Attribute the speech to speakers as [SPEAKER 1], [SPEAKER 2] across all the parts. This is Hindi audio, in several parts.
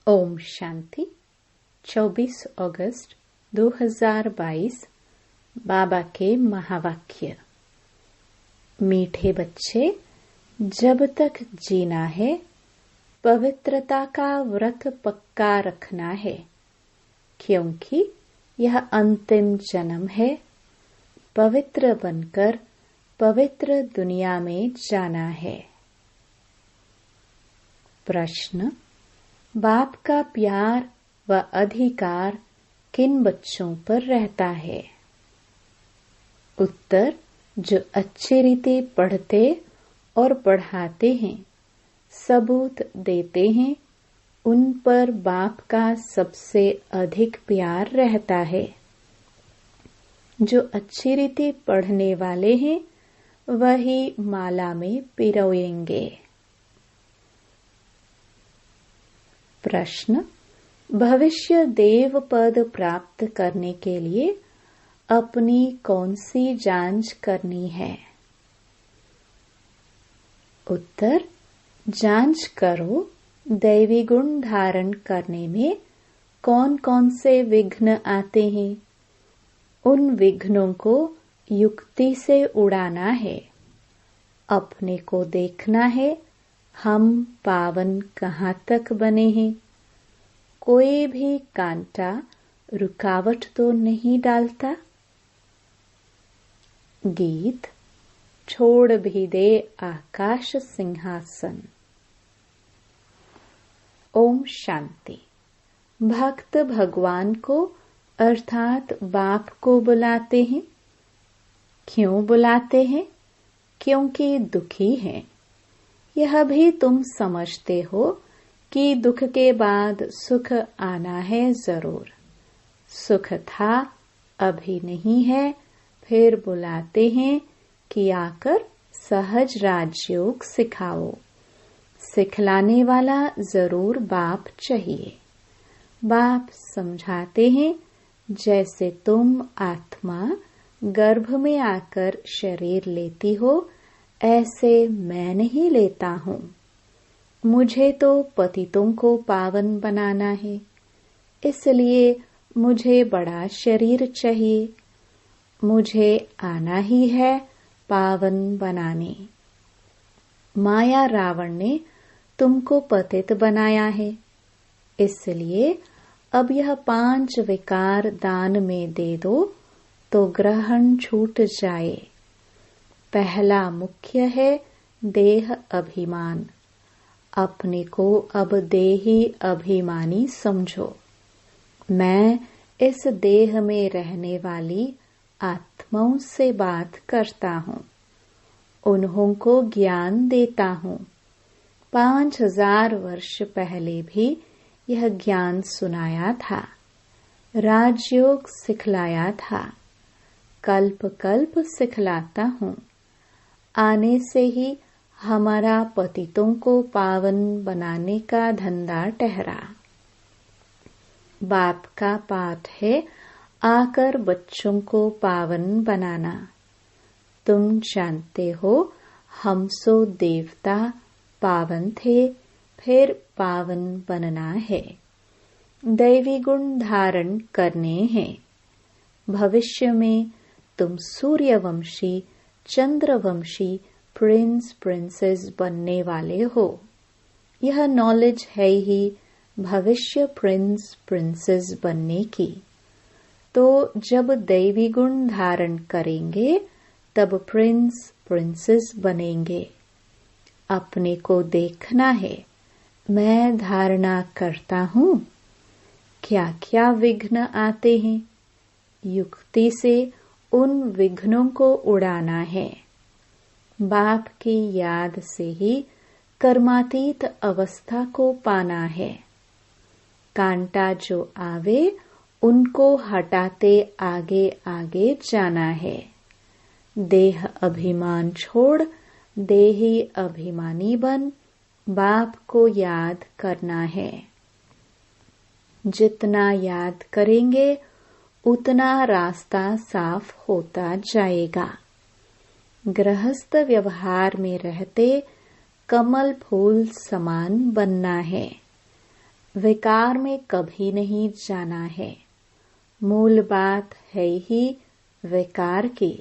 [SPEAKER 1] ओम शांति। 24 अगस्त 2022 बाबा के महावाक्य। मीठे बच्चे, जब तक जीना है पवित्रता का व्रत पक्का रखना है, क्योंकि यह अंतिम जन्म है। पवित्र बनकर पवित्र दुनिया में जाना है। प्रश्न: बाप का प्यार व अधिकार किन बच्चों पर रहता है? उत्तर: जो अच्छी रीति पढ़ते और पढ़ाते हैं, सबूत देते हैं, उन पर बाप का सबसे अधिक प्यार रहता है। जो अच्छी रीति पढ़ने वाले हैं, वही माला में पिरोएंगे। प्रश्न: भविष्य देव पद प्राप्त करने के लिए अपनी कौन सी जांच करनी है? उत्तर: जांच करो दैवी गुण धारण करने में कौन कौन से विघ्न आते हैं। उन विघ्नों को युक्ति से उड़ाना है। अपने को देखना है, हम पावन कहाँ तक बने हैं। कोई भी कांटा रुकावट तो नहीं डालता। गीत: छोड़ भी दे आकाश सिंहासन। ओम शांति। भक्त भगवान को अर्थात बाप को बुलाते हैं। क्यों बुलाते हैं? क्योंकि दुखी हैं। यह भी तुम समझते हो कि दुख के बाद सुख आना है जरूर। सुख था, अभी नहीं है, फिर बुलाते हैं कि आकर सहज राजयोग सिखाओ। सिखलाने वाला जरूर बाप चाहिए। बाप समझाते हैं, जैसे तुम आत्मा गर्भ में आकर शरीर लेती हो, ऐसे मैं नहीं लेता हूँ। मुझे तो पतितों को पावन बनाना है, इसलिए मुझे बड़ा शरीर चाहिए। मुझे आना ही है पावन बनाने। माया रावण ने तुमको पतित बनाया है, इसलिए अब यह 5 विकार दान में दे दो तो ग्रहण छूट जाए। पहला मुख्य है देह अभिमान। अपने को अब देही अभिमानी समझो। मैं इस देह में रहने वाली आत्माओं से बात करता हूँ, उन्हों को ज्ञान देता हूँ। 5000 वर्ष पहले भी यह ज्ञान सुनाया था, राजयोग सिखलाया था, कल्प कल्प सिखलाता हूँ। आने से ही हमारा पतितों को पावन बनाने का धंधा ठहरा। बाप का पाठ है आकर बच्चों को पावन बनाना। तुम जानते हो, हम सो देवता पावन थे, फिर पावन बनना है। दैवी गुण धारण करने हैं। भविष्य में तुम सूर्यवंशी, चंद्रवंशी, प्रिंस प्रिंसेस बनने वाले हो। यह नॉलेज है ही भविष्य प्रिंस प्रिंसेस बनने की। तो जब दैवी गुण धारण करेंगे, तब प्रिंस प्रिंसेस बनेंगे। अपने को देखना है, मैं धारणा करता हूँ। क्या क्या विघ्न आते हैं, युक्ति से उन विघ्नों को उड़ाना है। बाप की याद से ही कर्मातीत अवस्था को पाना है। कांटा जो आवे, उनको हटाते आगे आगे जाना है। देह अभिमान छोड़ देही अभिमानी बन बाप को याद करना है। जितना याद करेंगे, उतना रास्ता साफ होता जाएगा। गृहस्थ व्यवहार में रहते कमल फूल समान बनना है। विकार में कभी नहीं जाना है। मूल बात है ही विकार की।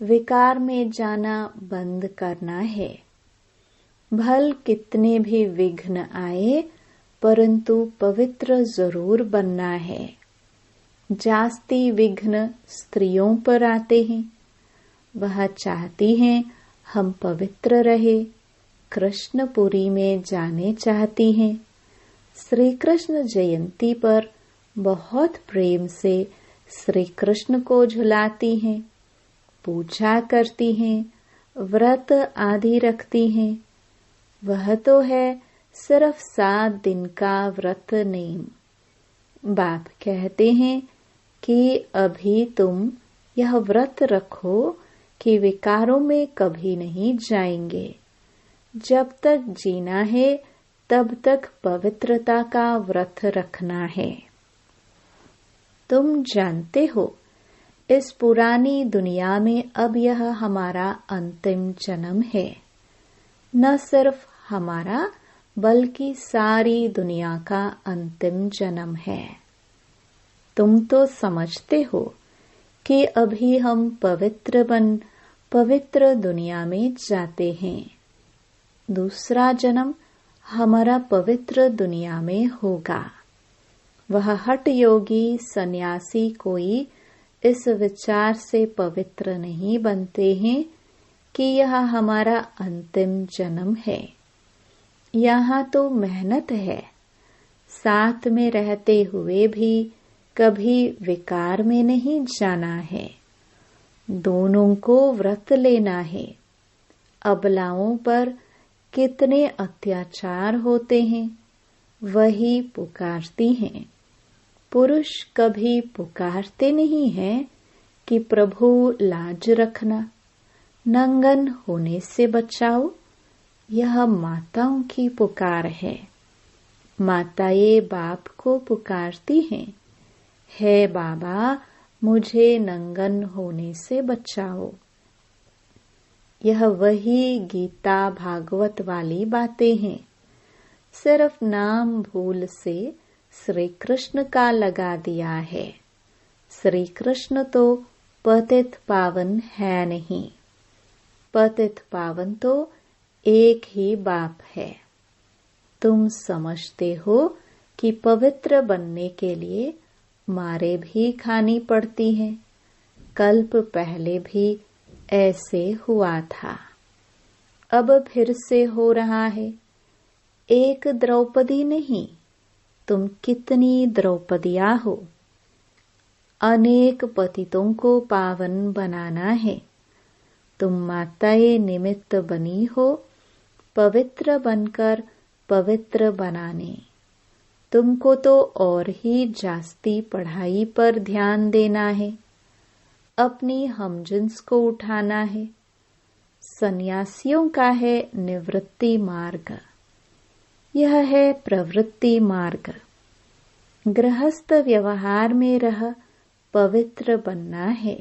[SPEAKER 1] विकार में जाना बंद करना है। भल कितने भी विघ्न आए, परंतु पवित्र जरूर बनना है। जास्ती विघ्न स्त्रियों पर आते हैं। वह चाहती हैं हम पवित्र रहे, कृष्णपुरी में जाने चाहती हैं। श्री कृष्ण जयंती पर बहुत प्रेम से श्री कृष्ण को झुलाती हैं, पूजा करती हैं, व्रत आदि रखती हैं। वह तो है सिर्फ 7 दिन का व्रत नेम। बाप कहते हैं कि अभी तुम यह व्रत रखो कि विकारों में कभी नहीं जाएंगे। जब तक जीना है तब तक पवित्रता का व्रत रखना है। तुम जानते हो इस पुरानी दुनिया में अब यह हमारा अंतिम जन्म है। न सिर्फ हमारा बल्कि सारी दुनिया का अंतिम जन्म है। तुम तो समझते हो कि अभी हम पवित्र दुनिया में जाते हैं। दूसरा जन्म हमारा पवित्र दुनिया में होगा। वह हठ योगी सन्यासी कोई इस विचार से पवित्र नहीं बनते हैं कि यह हमारा अंतिम जन्म है। यहाँ तो मेहनत है। साथ में रहते हुए भी कभी विकार में नहीं जाना है। दोनों को व्रत लेना है। अबलाओं पर कितने अत्याचार होते हैं, वही पुकारती हैं। पुरुष कभी पुकारते नहीं हैं कि प्रभु लाज रखना, नंगन होने से बचाओ। यह माताओं की पुकार है। माताएं बाप को पुकारती हैं, हे बाबा मुझे नंगन होने से बचाओ। यह वही गीता भागवत वाली बातें हैं। सिर्फ नाम भूल से श्री कृष्ण का लगा दिया है। श्री कृष्ण तो पतित पावन है नहीं। पतित पावन तो एक ही बाप है। तुम समझते हो कि पवित्र बनने के लिए मारे भी खानी पड़ती हैं। कल्प पहले भी ऐसे हुआ था, अब फिर से हो रहा है। एक द्रौपदी नहीं, तुम कितनी द्रौपदियां हो। अनेक पतितों को पावन बनाना है। तुम माताएं निमित्त बनी हो पवित्र बनकर पवित्र बनाने। तुमको तो और ही जास्ती पढ़ाई पर ध्यान देना है। अपनी हमजिन्स को उठाना है। सन्यासियों का है निवृत्ति मार्ग, यह है प्रवृत्ति मार्ग। गृहस्थ व्यवहार में रह पवित्र बनना है।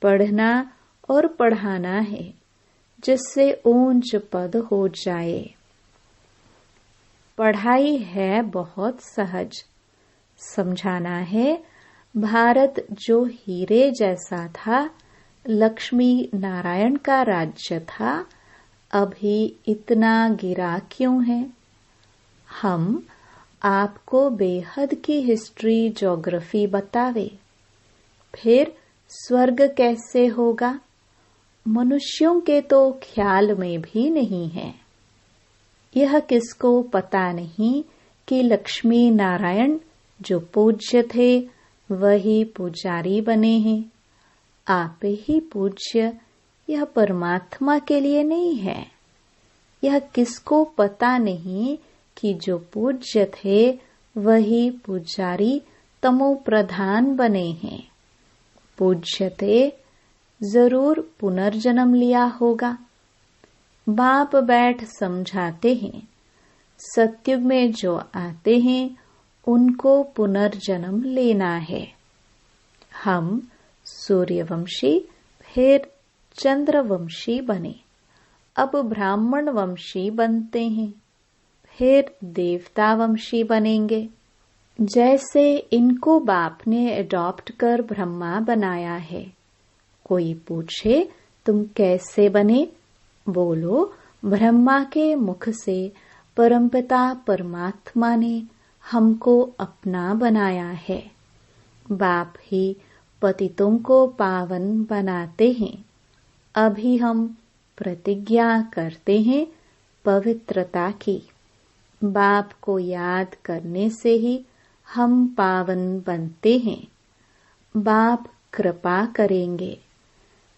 [SPEAKER 1] पढ़ना और पढ़ाना है जिससे ऊंच पद हो जाए। पढ़ाई है बहुत सहज। समझाना है भारत जो हीरे जैसा था, लक्ष्मी नारायण का राज्य था, अभी इतना गिरा क्यों है। हम आपको बेहद की हिस्ट्री ज्योग्राफी बतावे। फिर स्वर्ग कैसे होगा, मनुष्यों के तो ख्याल में भी नहीं है। यह किसको पता नहीं कि लक्ष्मी नारायण जो पूज्य थे वही पुजारी बने हैं। आप ही पूज्य, यह परमात्मा के लिए नहीं है। यह किसको पता नहीं कि जो पूज्य थे वही पुजारी तमो प्रधान बने हैं। पूज्य थे, जरूर पुनर्जन्म लिया होगा। बाप बैठ समझाते हैं, सतयुग में जो आते हैं उनको पुनर्जन्म लेना है। हम सूर्यवंशी फिर चंद्रवंशी बने, अब ब्राह्मण वंशी बनते हैं। फिर देवतावंशी बनेंगे। जैसे इनको बाप ने अडॉप्ट कर ब्रह्मा बनाया है। कोई पूछे तुम कैसे बने? बोलो ब्रह्मा के मुख से परमपिता परमात्मा ने हमको अपना बनाया है। बाप ही पतितों को पावन बनाते हैं। अभी हम प्रतिज्ञा करते हैं पवित्रता की। बाप को याद करने से ही हम पावन बनते हैं। बाप कृपा करेंगे।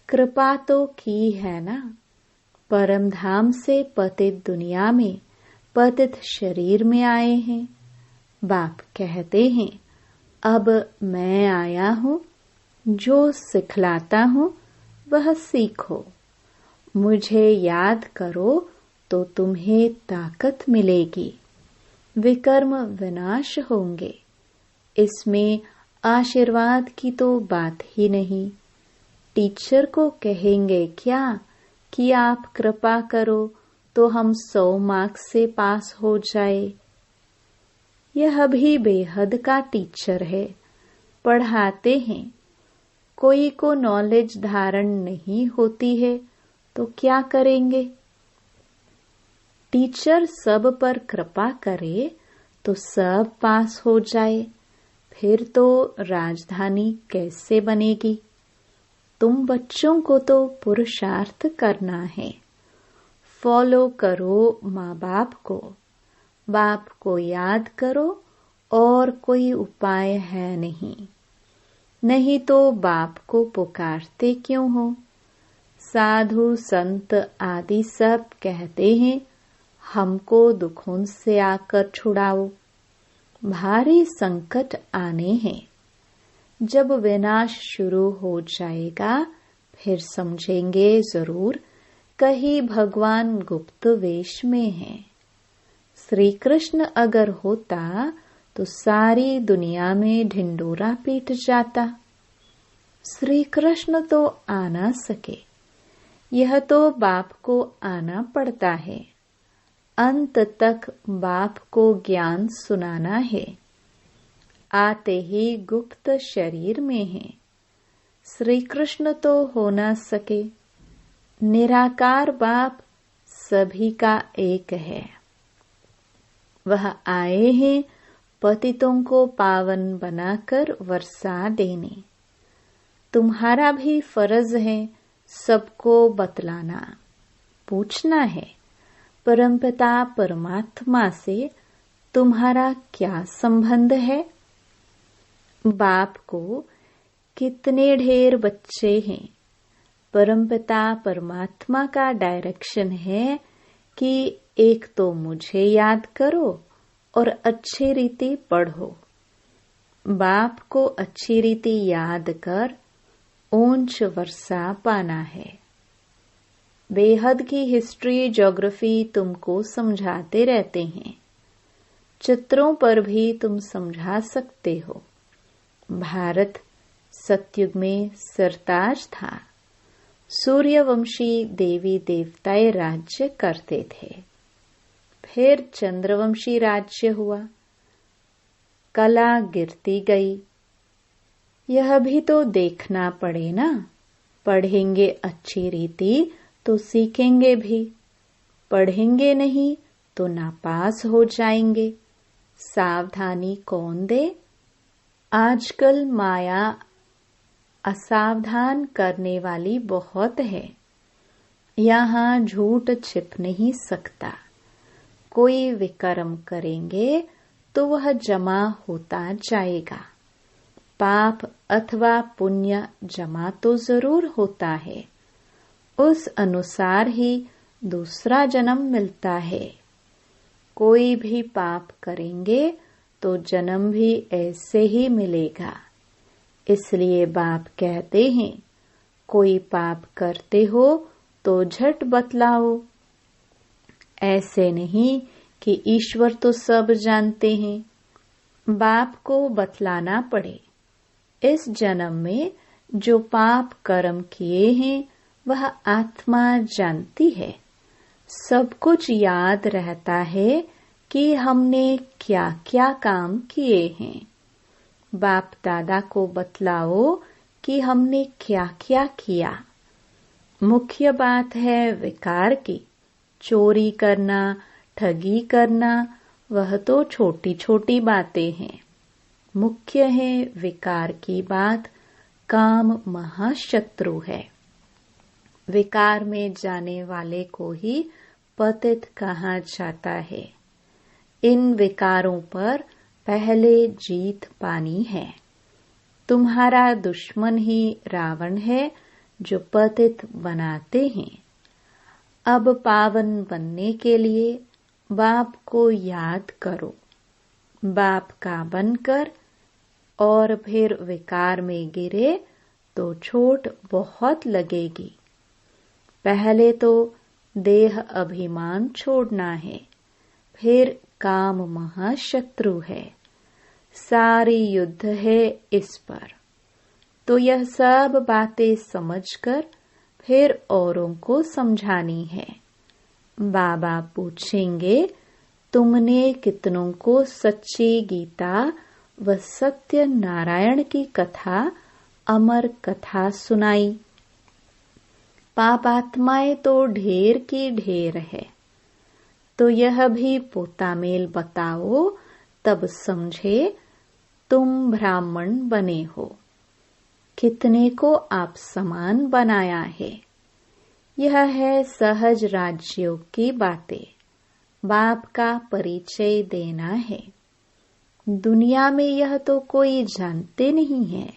[SPEAKER 1] कृपा तो की है ना। परम धाम से पतित दुनिया में पतित शरीर में आए हैं। बाप कहते हैं अब मैं आया हूँ, जो सिखलाता हूँ वह सीखो। मुझे याद करो तो तुम्हें ताकत मिलेगी। विकर्म विनाश होंगे। इसमें आशीर्वाद की तो बात ही नहीं। टीचर को कहेंगे क्या कि आप कृपा करो तो हम 100 मार्क्स से पास हो जाए। यह भी बेहद का टीचर है। पढ़ाते हैं। कोई को नॉलेज धारण नहीं होती है तो क्या करेंगे? टीचर सब पर कृपा करे तो सब पास हो जाए। फिर तो राजधानी कैसे बनेगी? तुम बच्चों को तो पुरुषार्थ करना है। फॉलो करो माँ बाप को। बाप को याद करो और कोई उपाय है नहीं। नहीं तो बाप को पुकारते क्यों हो? साधु संत आदि सब कहते हैं हमको दुखों से आकर छुड़ाओ। भारी संकट आने हैं। जब विनाश शुरू हो जाएगा फिर समझेंगे जरूर कहीं भगवान गुप्त वेश में है। श्री कृष्ण अगर होता तो सारी दुनिया में ढिंडोरा पीट जाता। श्री कृष्ण तो आ ना सके। यह तो बाप को आना पड़ता है। अंत तक बाप को ज्ञान सुनाना है। आते ही गुप्त शरीर में है। श्री कृष्ण तो हो ना सके। निराकार बाप सभी का एक है। वह आए हैं पतितों को पावन बनाकर वर्षा देने। तुम्हारा भी फर्ज है सबको बतलाना। पूछना है परमपिता परमात्मा से तुम्हारा क्या संबंध है? बाप को कितने ढेर बच्चे हैं। परमपिता परमात्मा का डायरेक्शन है कि एक तो मुझे याद करो और अच्छी रीति पढ़ो। बाप को अच्छी रीति याद कर ऊंच वर्षा पाना है। बेहद की हिस्ट्री ज्योग्राफी तुमको समझाते रहते हैं। चित्रों पर भी तुम समझा सकते हो। भारत सतयुग में सरताज था। सूर्यवंशी देवी देवताएं राज्य करते थे। फिर चंद्रवंशी राज्य हुआ। कला गिरती गई। यह भी तो देखना पड़े ना। पढ़ेंगे अच्छी रीति तो सीखेंगे भी। पढ़ेंगे नहीं तो नापास हो जाएंगे। सावधानी कौन दे? आजकल माया असावधान करने वाली बहुत है। यहाँ झूठ छिप नहीं सकता। कोई विकर्म करेंगे तो वह जमा होता जाएगा। पाप अथवा पुण्य जमा तो जरूर होता है। उस अनुसार ही दूसरा जन्म मिलता है। कोई भी पाप करेंगे तो जन्म भी ऐसे ही मिलेगा। इसलिए बाप कहते हैं कोई पाप करते हो तो झट बतलाओ। ऐसे नहीं कि ईश्वर तो सब जानते हैं। बाप को बतलाना पड़े। इस जन्म में जो पाप कर्म किए हैं वह आत्मा जानती है। सब कुछ याद रहता है कि हमने क्या क्या काम किए हैं। बाप दादा को बतलाओ कि हमने क्या क्या किया। मुख्य बात है विकार की। चोरी करना, ठगी करना, वह तो छोटी छोटी बातें हैं। मुख्य है विकार की बात। काम महाशत्रु है। विकार में जाने वाले को ही पतित कहा जाता है। इन विकारों पर पहले जीत पानी है। तुम्हारा दुश्मन ही रावण है जो पतित बनाते हैं। अब पावन बनने के लिए बाप को याद करो। बाप का बनकर और फिर विकार में गिरे तो चोट बहुत लगेगी। पहले तो देह अभिमान छोड़ना है, फिर काम महाशत्रु है। सारी युद्ध है इस पर। तो यह सब बातें समझकर फिर औरों को समझानी है। बाबा पूछेंगे, तुमने कितनों को सच्ची गीता व सत्य नारायण की कथा, अमर कथा सुनाई? पापात्माएं तो ढेर की ढेर है। तो यह भी पोतामेल बताओ, तब समझे तुम ब्राह्मण बने हो। कितने को आप समान बनाया है। यह है सहज राज्यों की बातें। बाप का परिचय देना है। दुनिया में यह तो कोई जानते नहीं है।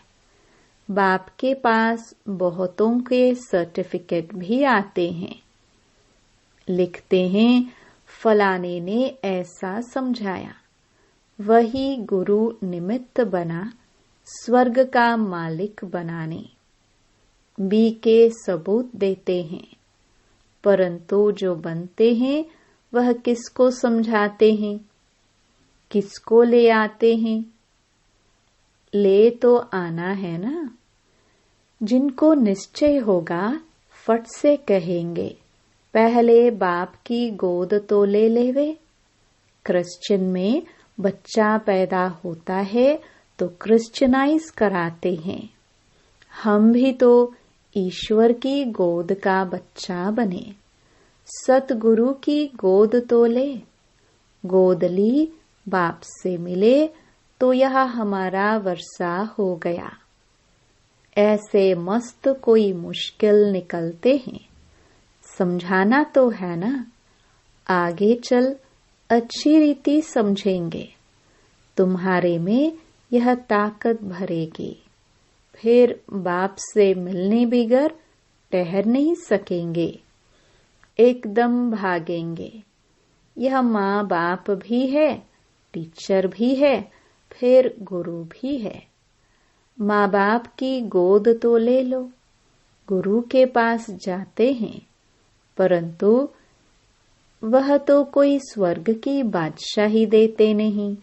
[SPEAKER 1] बाप के पास बहुतों के सर्टिफिकेट भी आते हैं। लिखते हैं, फलाने ने ऐसा समझाया, वही गुरु निमित्त बना स्वर्ग का मालिक बनाने। बी के सबूत देते हैं, परंतु जो बनते हैं वह किसको समझाते हैं, किसको ले आते हैं? ले तो आना है ना। जिनको निश्चय होगा फट से कहेंगे, पहले बाप की गोद तो ले लेवे। क्रिश्चियन में बच्चा पैदा होता है तो क्रिश्चियनाइज कराते हैं। हम भी तो ईश्वर की गोद का बच्चा बने। सतगुरु की गोद तो ले। गोद ली, बाप से मिले तो यह हमारा वर्षा हो गया। ऐसे मस्त कोई मुश्किल निकलते हैं। समझाना तो है ना। आगे चल अच्छी रीति समझेंगे। तुम्हारे में यह ताकत भरेगी। फिर बाप से मिलने बिगर ठहर नहीं सकेंगे। एकदम भागेंगे। यह माँ बाप भी है, टीचर भी है, फिर गुरु भी है। माँ बाप की गोद तो ले लो। गुरु के पास जाते हैं, परंतु वह तो कोई स्वर्ग की बादशाही देते नहीं।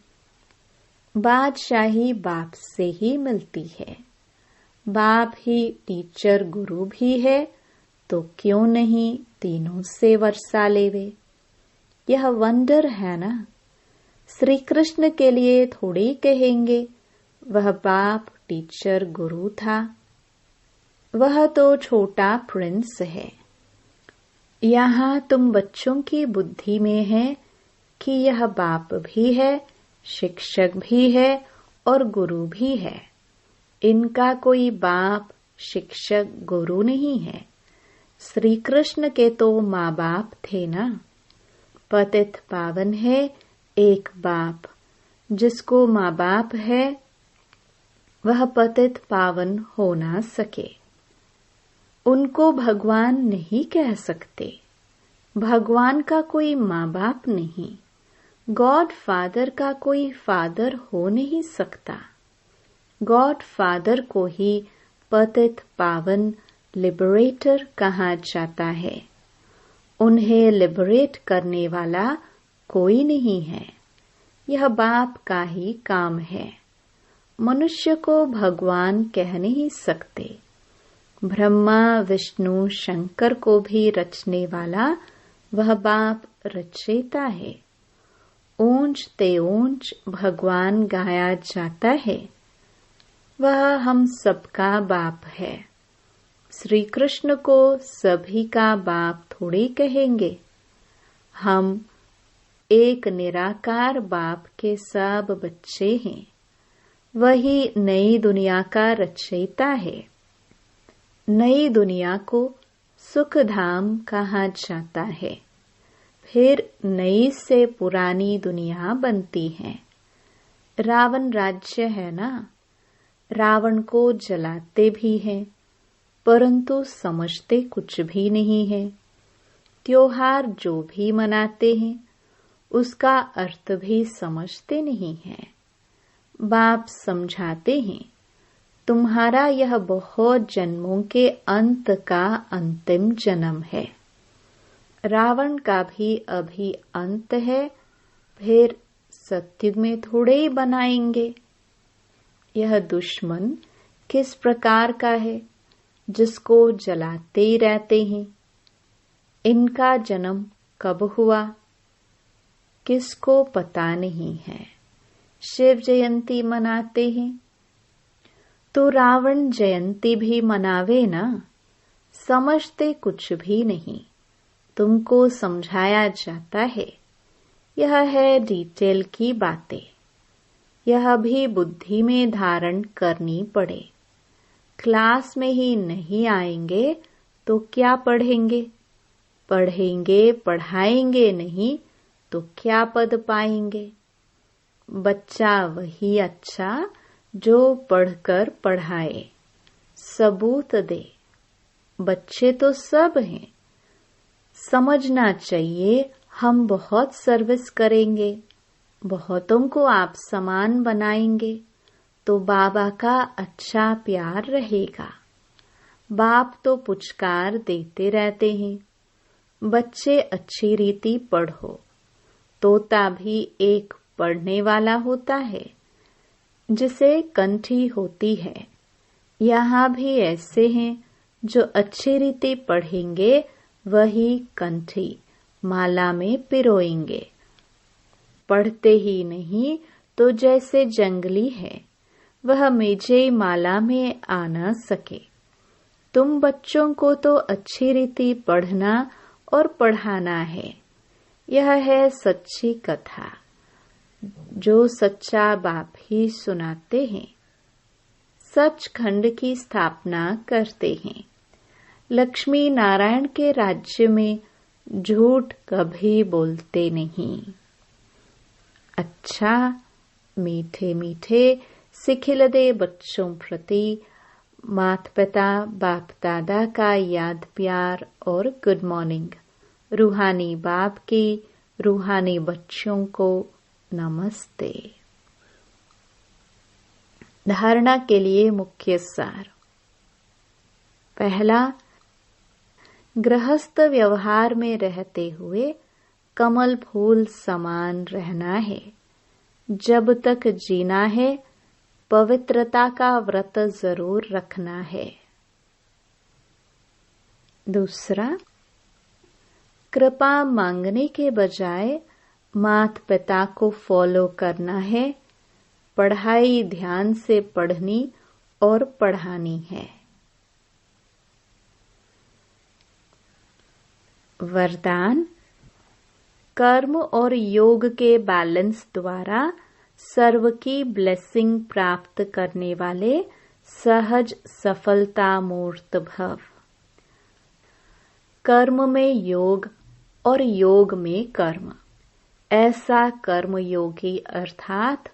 [SPEAKER 1] बादशाही बाप से ही मिलती है। बाप ही टीचर गुरु भी है, तो क्यों नहीं तीनों से वर्षा लेवे। यह वंडर है ना। श्री कृष्ण के लिए थोड़ी कहेंगे वह बाप टीचर गुरु था। वह तो छोटा प्रिंस है। यहाँ तुम बच्चों की बुद्धि में है कि यह बाप भी है, शिक्षक भी है और गुरु भी है। इनका कोई बाप, शिक्षक, गुरु नहीं है। श्री कृष्ण के तो माँ बाप थे ना। पतित पावन है एक बाप। जिसको माँ बाप है वह पतित पावन हो ना सके। उनको भगवान नहीं कह सकते। भगवान का कोई माँ बाप नहीं। गॉड फादर का कोई फादर हो नहीं सकता। गॉड फादर को ही पतित पावन लिबरेटर कहा जाता है। उन्हें लिबरेट करने वाला कोई नहीं है। यह बाप का ही काम है। मनुष्य को भगवान कह नहीं सकते। ब्रह्मा, विष्णु, शंकर को भी रचने वाला वह बाप रचयिता है। ऊंच ते ऊंच भगवान गाया जाता है, वह हम सबका बाप है। श्री कृष्ण को सभी का बाप थोड़ी कहेंगे। हम एक निराकार बाप के सब बच्चे हैं। वही नई दुनिया का रचयिता है। नई दुनिया को सुखधाम कहा जाता है। फिर नई से पुरानी दुनिया बनती है। रावण राज्य है ना, रावण को जलाते भी हैं, परंतु समझते कुछ भी नहीं है। त्योहार जो भी मनाते हैं, उसका अर्थ भी समझते नहीं है। बाप समझाते हैं, तुम्हारा यह बहुत जन्मों के अंत का अंतिम जन्म है। रावण का भी अभी अंत है, फिर सत्युग में थोड़े ही बनाएंगे। यह दुश्मन किस प्रकार का है, जिसको जलाते ही रहते हैं। इनका जन्म कब हुआ, किसको पता नहीं है। शिव जयंती मनाते हैं, तो रावण जयंती भी मनावे ना। समझते कुछ भी नहीं। तुमको समझाया जाता है। यह है डिटेल की बातें। यह भी बुद्धि में धारण करनी पड़े। क्लास में ही नहीं आएंगे तो क्या पढ़ेंगे? पढ़ेंगे पढ़ाएंगे नहीं तो क्या पद पाएंगे? बच्चा वही अच्छा जो पढ़कर पढ़ाए, सबूत दे। बच्चे तो सब हैं। समझना चाहिए हम बहुत सर्विस करेंगे, बहुतों को आप समान बनाएंगे तो बाबा का अच्छा प्यार रहेगा। बाप तो पुचकार देते रहते हैं, बच्चे अच्छी रीति पढ़ो। तोता भी एक पढ़ने वाला होता है, जिसे कंठी होती है। यहाँ भी ऐसे हैं जो अच्छी रीति पढ़ेंगे, वही कंठी माला में पिरोएंगे। पढ़ते ही नहीं तो जैसे जंगली है, वह मेजे माला में आ न सके। तुम बच्चों को तो अच्छी रीति पढ़ना और पढ़ाना है। यह है सच्ची कथा, जो सच्चा बाप ही सुनाते हैं। सचखंड की स्थापना करते हैं। लक्ष्मी नारायण के राज्य में झूठ कभी बोलते नहीं। अच्छा, मीठे मीठे सिखिलदे बच्चों प्रति माता पिता बाप दादा का याद प्यार और गुड मॉर्निंग। रूहानी बाप की रूहानी बच्चों को नमस्ते। धारणा के लिए मुख्य सार। पहला, गृहस्थ व्यवहार में रहते हुए कमल फूल समान रहना है। जब तक जीना है, पवित्रता का व्रत जरूर रखना है। दूसरा, कृपा मांगने के बजाय माता पिता को फॉलो करना है। पढ़ाई ध्यान से पढ़नी और पढ़ानी है। वरदान, कर्म और योग के बैलेंस द्वारा सर्व की ब्लेसिंग प्राप्त करने वाले सहज सफलता मूर्त भव। कर्म में योग और योग में कर्म, ऐसा कर्म योगी अर्थात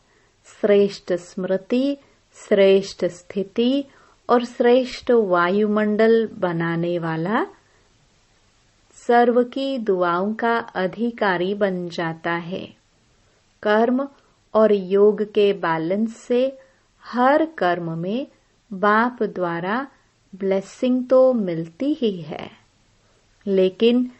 [SPEAKER 1] श्रेष्ठ स्मृति, श्रेष्ठ स्थिति और श्रेष्ठ वायुमंडल बनाने वाला सर्व की दुआओं का अधिकारी बन जाता है। कर्म और योग के बैलेंस से हर कर्म में बाप द्वारा ब्लेसिंग तो मिलती ही है, लेकिन